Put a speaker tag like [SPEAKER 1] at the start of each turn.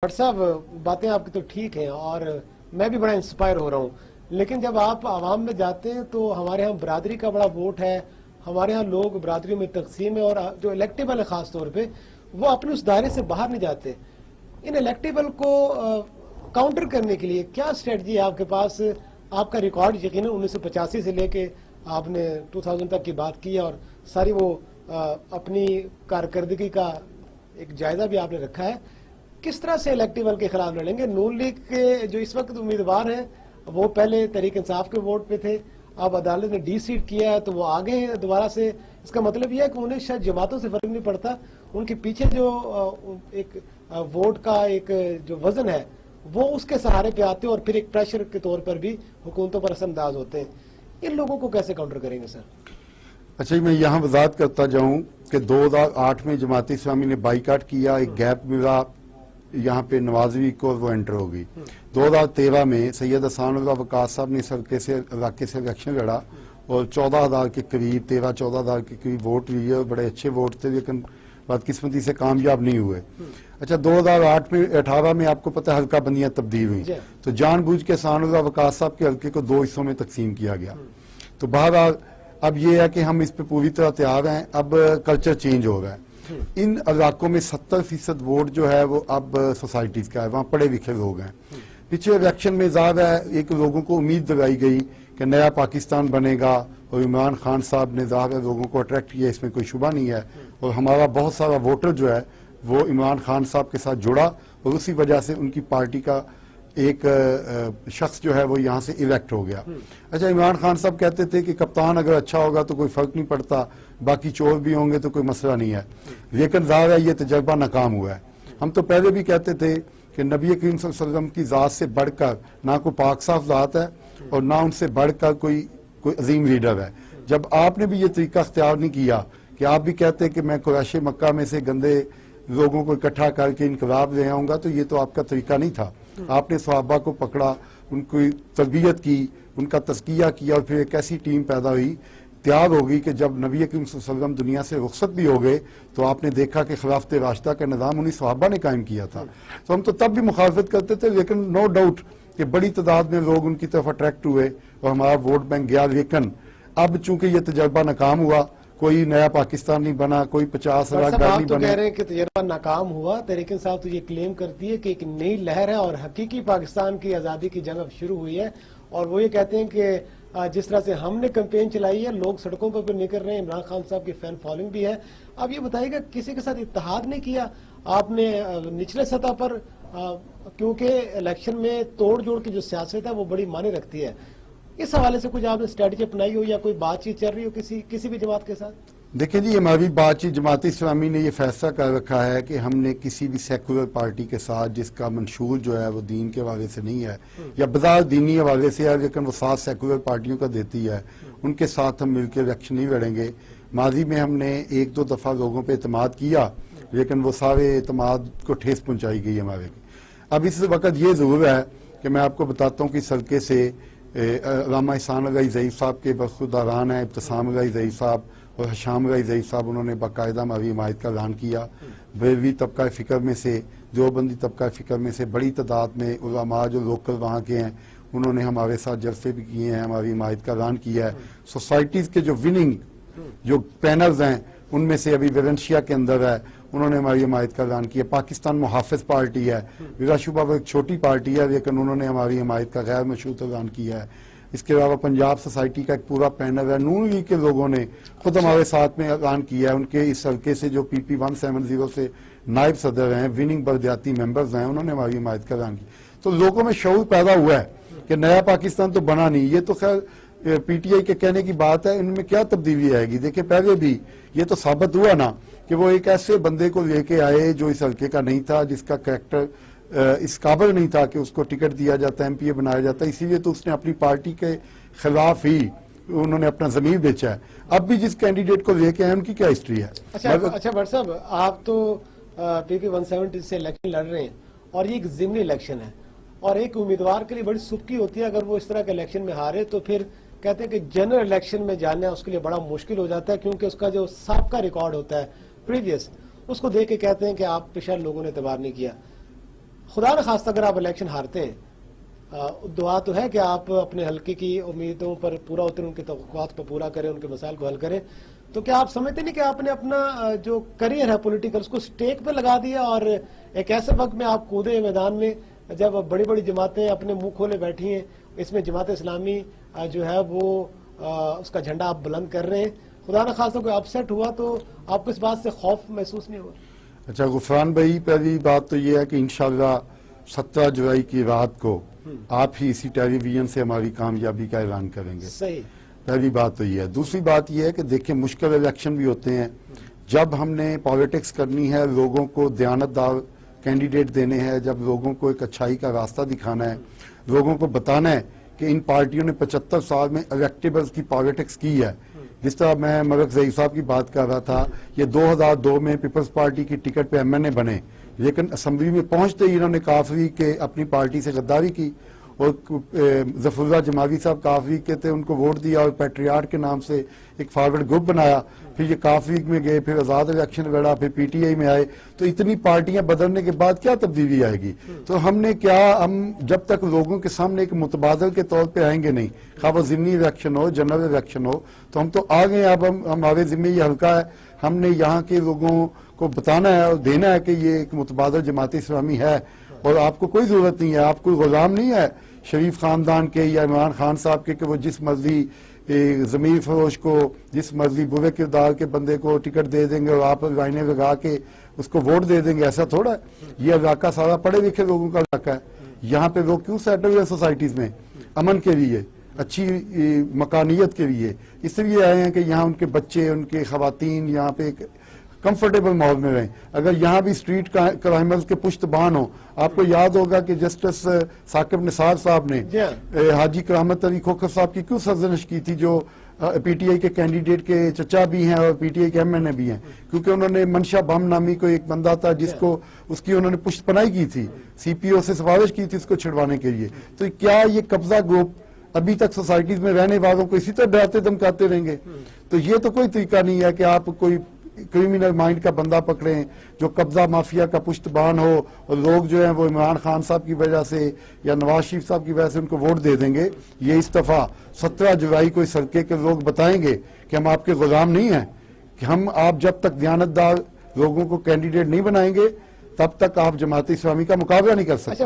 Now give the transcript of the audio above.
[SPEAKER 1] भट्ट साहब, बातें आपकी तो ठीक हैं और मैं भी बड़ा इंस्पायर हो रहा हूँ, लेकिन जब आप आवाम में जाते हैं तो हमारे यहाँ बरादरी का बड़ा वोट है, हमारे यहाँ लोग बरादरी में तकसीम है और जो इलेक्टेबल है खास तौर पे वो अपने उस दायरे से बाहर नहीं जाते। इन इलेक्टेबल को काउंटर करने के लिए क्या स्ट्रेटजी है आपके पास? आपका रिकॉर्ड यकीनन 1985 से लेके आपने 2000 तक की बात की है और सारी वो अपनी कारकर्दगी का एक जायजा भी आपने रखा है। किस तरह से इलेक्टिवल के खिलाफ लड़ेंगे? नून लीग के जो इस वक्त उम्मीदवार हैं वो पहले तहरीक इंसाफ के वोट पे थे, अब अदालत ने डी सीट किया है तो वो आगे हैं दोबारा से। इसका मतलब यह है कि उन्हें शायद जमातों से फर्क नहीं पड़ता, उनके पीछे जो एक वोट का एक जो वजन है वो उसके सहारे पे आते हैं और फिर एक प्रेशर के तौर पर भी हुकूमतों पर असरअंदाज होते हैं। इन लोगों को कैसे काउंटर करेंगे सर?
[SPEAKER 2] अच्छा, मैं यहाँ वजाहत करता जाऊँ कि 2008 में जमात इस्लामी ने बाइकाट किया, एक गैप मिला, यहाँ पे नवाजवी को वो एंटर हो गई। 2013 में सैयद हसन वकास साहब ने इस इलाके से इलेक्शन लड़ा और 14,000 के करीब 13-14,000 के करीब वोट लिए और बड़े अच्छे वोट थे, लेकिन बदकिस्मती से कामयाब नहीं हुए। अच्छा, 2018 में आपको पता है हल्का बंदियां तब्दील हुई तो जानबूझ के हसन वकास साहब के हल्के को 2 हिस्सों में तकसीम किया गया। तो बहरहाल अब ये है कि हम इस पे पूरी तरह तैयार हैं। अब कल्चर चेंज हो रहा है। इन इलाकों में 70% वोट जो है वो अब सोसाइटीज का है, वहाँ पढ़े लिखे लोग हैं। पिछले इलेक्शन में ज़्यादा एक लोगों को उम्मीद दिलाई गई कि नया पाकिस्तान बनेगा और इमरान खान साहब ने ज़्यादा लोगों को अट्रैक्ट किया, इसमें कोई शुबा नहीं है। और हमारा बहुत सारा वोटर जो है वो इमरान खान साहब के साथ जुड़ा और उसी वजह से उनकी पार्टी का एक शख्स जो है वो यहाँ से इलेक्ट हो गया। अच्छा, इमरान खान साहब कहते थे कि कप्तान अगर अच्छा होगा तो कोई फर्क नहीं पड़ता, बाकी चोर भी होंगे तो कोई मसला नहीं है, लेकिन ज़ाहिर है ये तजर्बा नाकाम हुआ है। हम तो पहले भी कहते थे कि नबी करीम सल्लल्लाहु अलैहि वसल्लम की ज़ात से बढ़कर ना कोई पाक साफ ज़ात है और ना उनसे बढ़कर कोई अजीम लीडर है। जब आपने भी ये तरीका अख्तियार नहीं किया कि आप भी कहते कि मैं कुरैश मक्का में से गंदे लोगों को इकट्ठा करके इनकलाब ले आऊंगा, तो ये तो आपका तरीका नहीं था। आपने सहाबा को पकड़ा, उनकी तरबियत की, उनका तज़किया किया और फिर एक ऐसी टीम पैदा हुई, तैयार होगी कि जब नबी करीम सल्लल्लाहु अलैहि वसल्लम दुनिया से रुखसत भी हो गए तो आपने देखा कि खिलाफत राशिदा का निज़ाम उन्हीं सहाबा ने कायम किया था। तो हम तो तब भी मुखालफत करते थे, लेकिन नो डाउट कि बड़ी तादाद में लोग उनकी तरफ अट्रैक्ट हुए और हमारा वोट बैंक गया। लेकिन अब चूंकि ये तजर्बा नाकाम हुआ, कोई नया पाकिस्तान नहीं बना, कोई 50,000 घर नहीं बने।
[SPEAKER 1] कह रहे हैं कि तजर्बा नाकाम हुआ, तहरीक इंसाफ तो ये क्लेम करती है कि एक नई लहर है और हकीकी पाकिस्तान की आज़ादी की जंग अब शुरू हुई है। और वो ये कहते हैं कि जिस तरह से हमने कैंपेन चलाई है, लोग सड़कों पर निकल रहे हैं, इमरान खान साहब की फैन फॉलोइंग भी है। अब ये बताइएगा, किसी के साथ इत्तेहाद नहीं किया आपने निचले सतह पर? क्योंकि इलेक्शन में तोड़ जोड़ की जो सियासत है वो बड़ी मायने रखती है। इस हवाले से कुछ आपने स्ट्रेटजी अपनाई हो या कोई बातचीत चल रही हो किसी भी जमात के साथ?
[SPEAKER 2] देखिए जी, हमारी बातचीत जमात इस्लामी ने ये फैसला कर रखा है कि हमने किसी भी सेकुलर पार्टी के साथ जिसका मंशूर जो है वो दीन के हवाले से नहीं है या बाजार दीनी हवाले से है, लेकिन वो साथ सेकुलर पार्टियों का देती है, उनके साथ हम मिलकर इलेक्शन नहीं लड़ेंगे। माजी में हमने 1-2 दफा लोगों पर एतमाद किया, लेकिन वो सारे एतमाद को ठेस पहुंचाई गई हमारे। अब इस वक्त ये जरूर है कि मैं आपको बताता हूँ कि सदके से अल्लामा इहसान अली ज़ईफ़ साहब के बखुदारान है इब्तिसाम अली ज़ईफ़ साहब और हशाम अली ज़ईफ़ साहब, उन्होंने बाकायदा हमारी हिमायत का ऐलान किया। बरेलवी तबका फ़िक्र में से, देवबंदी तबका फ़िक्र में से बड़ी तादाद में उलमा जो लोकल वहाँ के हैं उन्होंने हमारे साथ जलसे भी किए हैं, हमारी हिमायत का ऐलान किया है। सोसाइटीज़ के जो विनिंग जो पैनल्स हैं उनमें से अभी वेलेंशिया के अंदर है, उन्होंने हमारी हिमायत का ऐलान किया। पाकिस्तान मुहाफ़िज़ पार्टी है, बिलाशुबा वो एक छोटी पार्टी है, लेकिन उन्होंने हमारी हिमायत का गैर मशरूत ऐलान किया है। इसके अलावा पंजाब सोसाइटी का एक पूरा पैनल है, नून लीग के लोगों ने खुद हमारे साथ में ऐलान किया है। उनके इस हल्के से जो PP 170 से नायब सदर हैं, विनिंग बलदियाती मेंबर्स हैं, उन्होंने हमारी हिमायत का ऐलान किया। तो लोगों में शऊर पैदा हुआ है कि नया पाकिस्तान तो बना नहीं। ये तो खैर PTI के कहने की बात है, इनमें क्या तब्दीली आएगी? देखिए, पहले भी ये तो साबित हुआ ना कि वो एक ऐसे बंदे को लेके आए जो इस हल्के का नहीं था, जिसका कैरेक्टर इस काबिल नहीं था कि उसको टिकट दिया जाता, MPA बनाया जाता। इसीलिए तो उसने अपनी पार्टी के खिलाफ ही उन्होंने अपना जमीर बेचा है। अब भी जिस कैंडिडेट को लेके आए उनकी क्या हिस्ट्री है?
[SPEAKER 1] अच्छा भट्ट साहब, आप तो PP 170 से इलेक्शन लड़ रहे हैं और ये एक ज़िमनी इलेक्शन है और एक उम्मीदवार के लिए बड़ी सुबकी होती है अगर वो इस तरह के इलेक्शन में हारे तो फिर कहते हैं कि जनरल इलेक्शन में जाना उसके लिए बड़ा मुश्किल हो जाता है, क्योंकि उसका जो साबका रिकॉर्ड होता है प्रीवियस, उसको देख के कहते हैं कि आप पे शायद लोगों ने एतबार नहीं किया। खुदा न खास्ता अगर आप इलेक्शन हारते हैं, दुआ तो है कि आप अपने हल्के की उम्मीदों पर पूरा उतरें, उनके तवक्कुआत पर पूरा करें, उनके मसाइल को हल करें। तो क्या आप समझते नहीं कि आपने अपना जो करियर है पॉलिटिकल उसको स्टेक पे लगा दिया और एक ऐसे वक्त में आप कूदे मैदान में जब बड़ी बड़ी जमातें अपने मुंह खोले बैठी हैं, इसमें जमात इस्लामी जो है वो उसका झंडा आप बुलंद कर रहे हैं। खुदा न खास्ता कोई अपसेट हुआ तो आपको इस बात से खौफ महसूस नहीं हुआ?
[SPEAKER 2] अच्छा गुफरान भाई, पहली बात तो ये है कि इंशाल्लाह 17 जुलाई की रात को आप ही इसी टेलीविजन से हमारी कामयाबी का ऐलान करेंगे।
[SPEAKER 1] सही,
[SPEAKER 2] पहली बात तो ये है। दूसरी बात ये है कि देखिए मुश्किल इलेक्शन भी होते हैं। जब हमने पॉलिटिक्स करनी है, लोगों को दयानतदार कैंडिडेट देने हैं, जब लोगों को एक अच्छाई का रास्ता दिखाना है, लोगों को बताना है कि इन पार्टियों ने 75 साल में इलेक्टेबल्स की पॉलिटिक्स की है। जिस तरह मैं मलक ज़हीर साहब की बात कर रहा था, ये 2002 में पीपल्स पार्टी की टिकट पे MNA बने, लेकिन असम्बली में पहुंचते ही इन्होंने काफरी के अपनी पार्टी से गद्दारी की और जफरुल्लाह जमावी साहब काफरी के थे, उनको वोट दिया और पैट्रियार्ट के नाम से एक फॉरवर्ड ग्रुप बनाया। फिर ये काफरी में गए, फिर आजाद इलेक्शन लड़ा, फिर PTI में आए। तो इतनी पार्टियां बदलने के बाद क्या तब्दीली आएगी? तो हमने क्या, हम जब तक लोगों के सामने एक मुतबादल के तौर पे आएंगे नहीं, खा वो ज़िमनी इलेक्शन हो, जनरल इलेक्शन हो, तो हम तो आ गए। अब हमारे जिम्मे ये हल्का है, हमने यहाँ के लोगों को बताना है और देना है कि ये एक मुतबादल जमात इस्लामी है और आपको कोई जरूरत नहीं है, आप कोई गुलाम नहीं है शरीफ खानदान के या इमरान खान साहब के कि वो जिस मर्जी जमीर फरोश को, जिस मर्जी बुरे किरदार के बंदे को टिकट दे देंगे और आप लाइनें लगा के उसको वोट दे देंगे। ऐसा थोड़ा है। ये इलाका सारा पढ़े लिखे लोगों का इलाका है। यहाँ पे लोग क्यों सेटल हुए सोसाइटीज में? अमन के लिए, अच्छी मकानियत के लिए, इसलिए आए हैं कि यहाँ उनके बच्चे, उनके खवातीन यहाँ पे एक कंफर्टेबल माहौल में रहें। अगर यहाँ भी स्ट्रीट क्राइमर्स के पुश्तबान हो, आपको याद होगा कि जस्टिस साकिब निसार साहब ने हाजी करामत अली खोखर साहब की क्यों सरजनिश की थी, जो PTI के कैंडिडेट के चचा भी हैं और PTI के MNA भी हैं, क्योंकि उन्होंने मंशा बम नामी को एक बंदा था जिसको, उसकी उन्होंने पुश्तपनाही की थी, CPO से सिफारिश की थी उसको छिड़वाने के लिए। तो क्या ये कब्जा ग्रुप अभी तक सोसाइटीज में रहने वालों को इसी तरह डराते धमकाते रहेंगे? तो ये तो कोई तरीका नहीं है कि आप कोई क्रिमिनल माइंड का बंदा पकड़ें जो कब्जा माफिया का पुश्तबान हो और लोग जो हैं वो इमरान खान साहब की वजह से या नवाज शरीफ साहब की वजह से उनको वोट दे देंगे। ये इस दफा 17 जुलाई को इस हल्के के लोग बताएंगे कि हम आपके गुलाम नहीं हैं, कि हम, आप जब तक दयानतदार लोगों को कैंडिडेट नहीं बनाएंगे तब तक आप जमात इस्लामी का मुकाबला नहीं कर सकते।